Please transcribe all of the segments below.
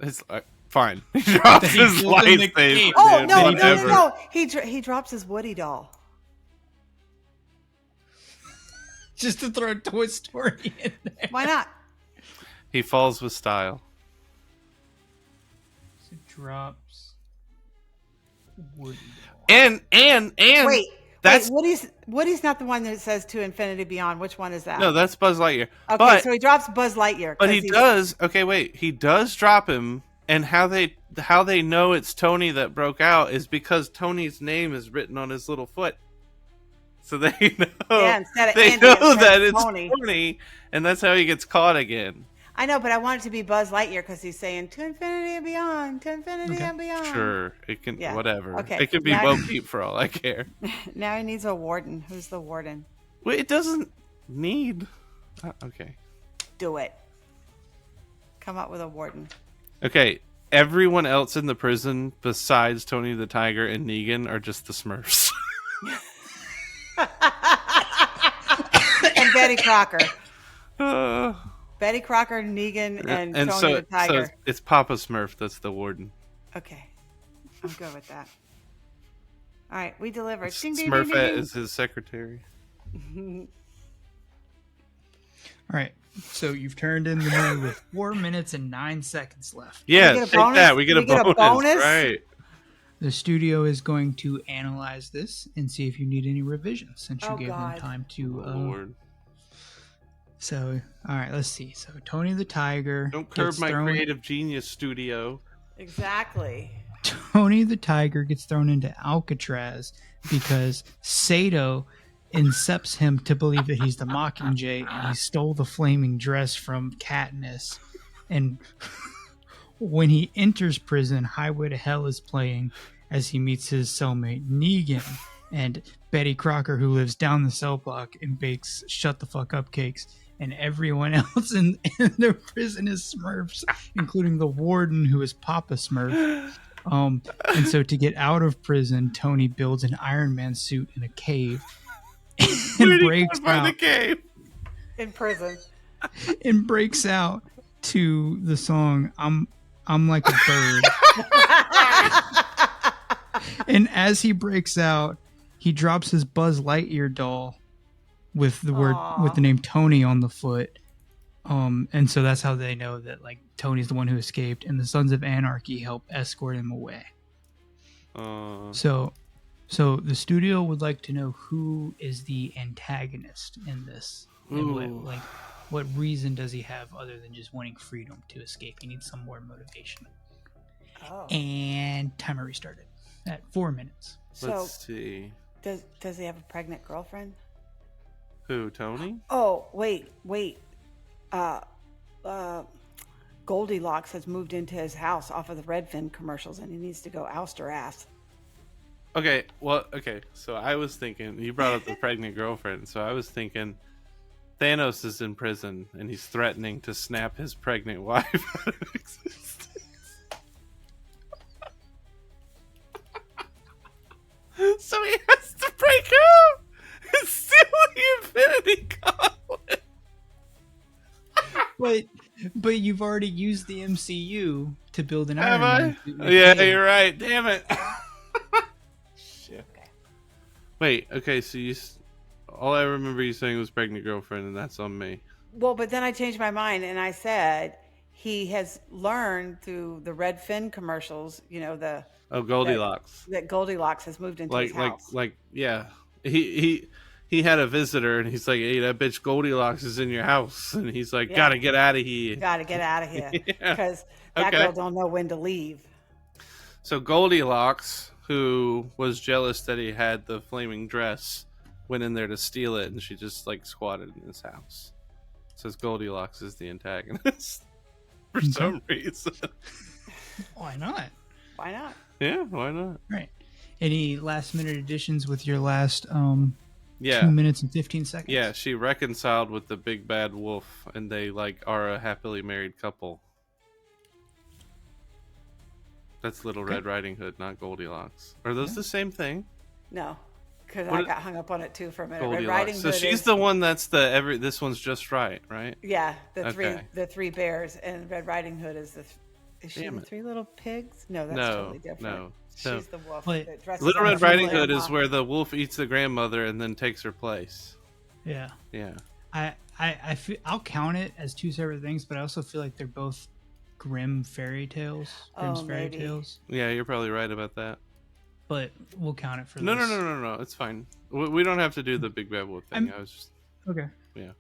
It's fine. He drops his light face. Oh, no. He drops his Woody doll. Just to throw a Toy Story in there. Why not? He falls with style. So drops Woody doll. And wait, that's Woody's not the one that says to infinity beyond. Which one is that? no, that's Buzz Lightyear. Okay, so he drops Buzz Lightyear. But he does. Okay, wait. He does drop him, and how they know it's Tony that broke out is because Tony's name is written on his little foot. So they know. Yeah, instead of they Andy, know that it's Tony. Tony, and that's how he gets caught again. I know, but I want it to be Buzz Lightyear because he's saying to infinity and beyond, to infinity and beyond. Sure, it can. Yeah. Whatever. Okay. It can be Bo Peep for all I care. Now he needs a warden. Who's the warden? Wait, it doesn't need. Okay. Do it. Come up with a warden. Okay. Everyone else in the prison besides Tony the Tiger and Negan are just the Smurfs. And Betty Crocker. Betty Crocker, Negan, and Tony the Tiger. So it's Papa Smurf that's the warden. Okay. I'm good with that. All right, we delivered. Smurfette is his secretary. All right, so you've turned in the movie with 4 minutes and 9 seconds left. Yeah, take that. We get a bonus. Right. The studio is going to analyze this and see if you need any revisions since you gave them time to. So, all right, let's see. So, Tony the Tiger. Don't curb my creative genius, studio. Exactly. Tony the Tiger gets thrown into Alcatraz because Sato incepts him to believe that he's the Mockingjay and he stole the flaming dress from Katniss. And when he enters prison, Highway to Hell is playing as he meets his cellmate Negan and Betty Crocker, who lives down the cell block and bakes shut the fuck up cakes. And everyone else in the prison is Smurfs, including the warden, who is Papa Smurf. And so to get out of prison, Tony builds an Iron Man suit in a cave and breaks out the cave in prison and breaks out to the song "I'm Like a Bird." And as he breaks out, he drops his Buzz Lightyear doll with the name Tony on the foot. And so that's how they know that like Tony's the one who escaped, and the Sons of Anarchy help escort him away. So the studio would like to know who is the antagonist in this. And what reason does he have other than just wanting freedom to escape? He needs some more motivation. And timer restarted at 4 minutes. Let's see. Does he have a pregnant girlfriend? Who, Tony? Oh, wait. Goldilocks has moved into his house off of the Redfin commercials, and he needs to go oust her ass. Okay, so I was thinking, you brought up the pregnant girlfriend, so I was thinking Thanos is in prison, and he's threatening to snap his pregnant wife out of existence. So he has to break out! It's still the Infinity Gauntlet. But you've already used the MCU to build an Have Iron I? Man. Yeah, you're right. Damn it. Shit. Wait. Okay. So all I remember you saying was pregnant girlfriend, and that's on me. Well, but then I changed my mind, and I said he has learned through the Redfin commercials. You know Goldilocks. That Goldilocks has moved into his house. Yeah. He had a visitor, and he's like, "Hey, that bitch Goldilocks is in your house," and he's like, "Gotta get out of here. Gotta get out of here because that girl don't know when to leave." So Goldilocks, who was jealous that he had the flaming dress, went in there to steal it, and she just like squatted in his house. Says Goldilocks is the antagonist for some reason. Why not? Why not? Yeah, why not? Right. Any last minute additions with your last 2 minutes and 15 seconds? Yeah, she reconciled with the big bad wolf, and they are a happily married couple. That's Little Red Riding Hood, not Goldilocks. Are those the same thing? No, because I What got hung up on it too for a minute. Red Goldilocks. Riding So Hood she's is the one that's this one's just right, right? yeah, Okay. the three bears, and Red Riding Hood is is she Damn the it. three little pigs? No, that's No, totally different. no. So She's the wolf But that dresses Little up Red as her Riding like- Hood is grandma. where the wolf eats the grandmother and then takes her place. Yeah. Yeah. I feel, I'll count it as two separate things, but I also feel like they're both Grimm's fairy tales. Maybe. Yeah, you're probably right about that. But we'll count it for No, this. no. It's fine. We don't have to do the Big Bad Wolf thing. I was just, Okay. yeah.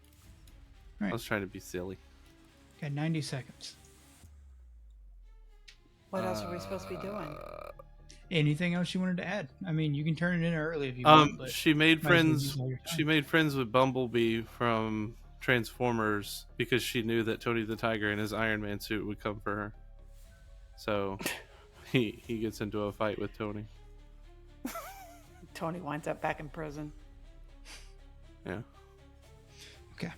Right. I was trying to be silly. Got 90 seconds. What else are we supposed to be doing? Anything else you wanted to add? I mean, you can turn it in early if you want. But She made might as well friends. use all your time. She made friends with Bumblebee from Transformers because she knew that Tony the Tiger in his Iron Man suit would come for her. So he gets into a fight with Tony. Tony winds up back in prison. Yeah. Okay.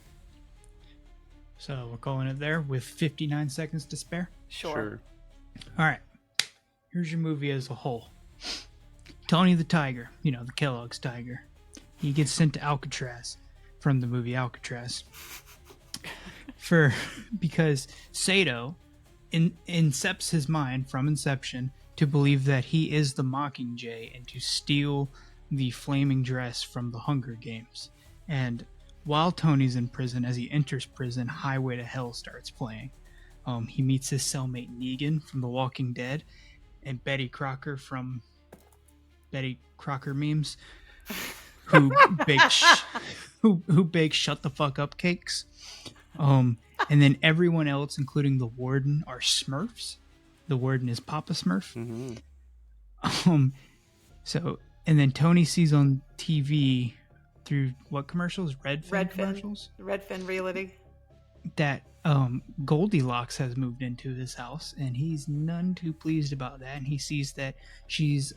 So we're calling it there with 59 seconds to spare. Sure. All right. Here's your movie as a whole. Tony the Tiger, the Kellogg's Tiger. He gets sent to Alcatraz from the movie Alcatraz. Because Sato incepts his mind from Inception to believe that he is the Mockingjay and to steal the flaming dress from the Hunger Games. And while Tony's in prison, as he enters prison, Highway to Hell starts playing. He meets his cellmate Negan from The Walking Dead and Betty Crocker from Betty Crocker memes, who bakes shut the fuck up cakes. And then everyone else, including the warden, are Smurfs. The warden is Papa Smurf. Mm-hmm. And then Tony sees on TV through what commercials? Redfin commercials? Redfin Realty. That Goldilocks has moved into his house, and he's none too pleased about that. And he sees that she's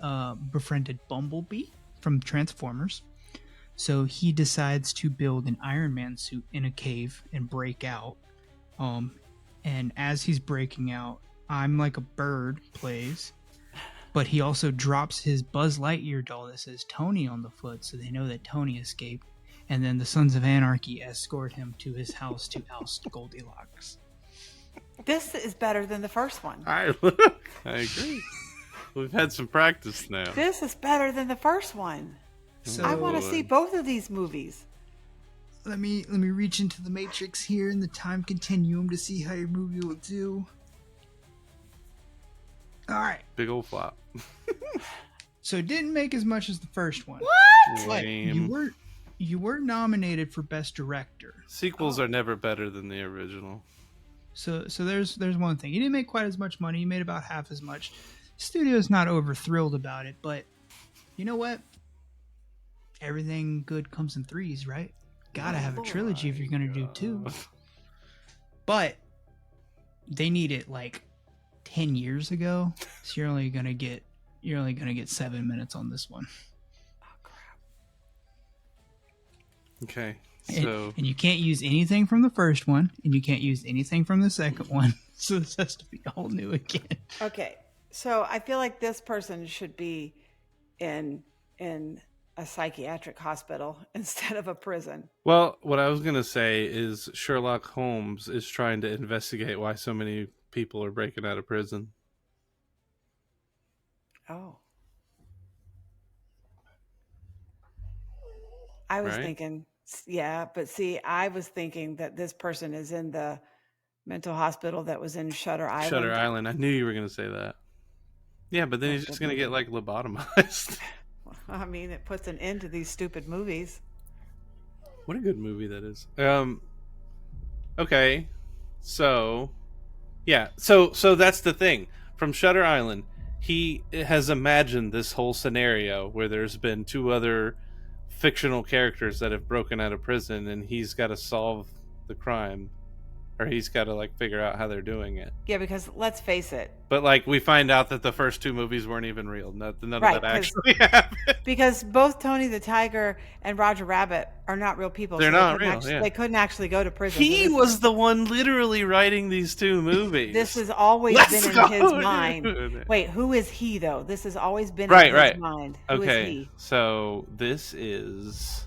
befriended Bumblebee from Transformers. So he decides to build an Iron Man suit in a cave and break out. And as he's breaking out, I'm Like a Bird plays. But he also drops his Buzz Lightyear doll that says Tony on the foot, so they know that Tony escaped. And then the Sons of Anarchy escort him to his house to oust Goldilocks. This is better than the first one. I agree. We've had some practice now. This is better than the first one. So I want to see both of these movies. let me reach into the Matrix here in the time continuum to see how your movie will do. All right. Big old flop. So it didn't make as much as the first one. What? But Lame. you were nominated for Best Director. Sequels are never better than the original. So there's one thing. You didn't make quite as much money. You made about half as much. Studio's not over thrilled about it, but you know what? Everything good comes in threes, right? Gotta have a trilogy if you're gonna do two. But they need it like 10 years ago, so you're only gonna get 7 minutes on this one. Okay, And, so and you can't use anything from the first one, and you can't use anything from the second one. So this has to be all new again. Okay, so I feel like this person should be in a psychiatric hospital instead of a prison. well, what I was gonna say is Sherlock Holmes is trying to investigate why so many people are breaking out of prison. Oh. I was Right? thinking, yeah, but see, I was thinking that this person is in the mental hospital that was in Shutter Island. Shutter Island. I knew you were gonna say that. Yeah, but then he's just gonna get like lobotomized. I mean, it puts an end to these stupid movies. What a good movie that is. Okay. So yeah, so that's the thing. From Shutter Island, he has imagined this whole scenario where there's been two other fictional characters that have broken out of prison and he's got to solve the crime. or he's got to like figure out how they're doing it. Yeah, because let's face it. But like we find out that the first 2 movies weren't even real. None Right, of that actually happened. Because both Tony the Tiger and Roger Rabbit are not real people. They're so not couldn't real, yeah. They couldn't actually go to prison. He was the one literally writing these 2 movies. This has always Let's been go, in his mind. dude. Wait, who is he though? This has always been Right, in right. his mind. Who is Okay, he? so this is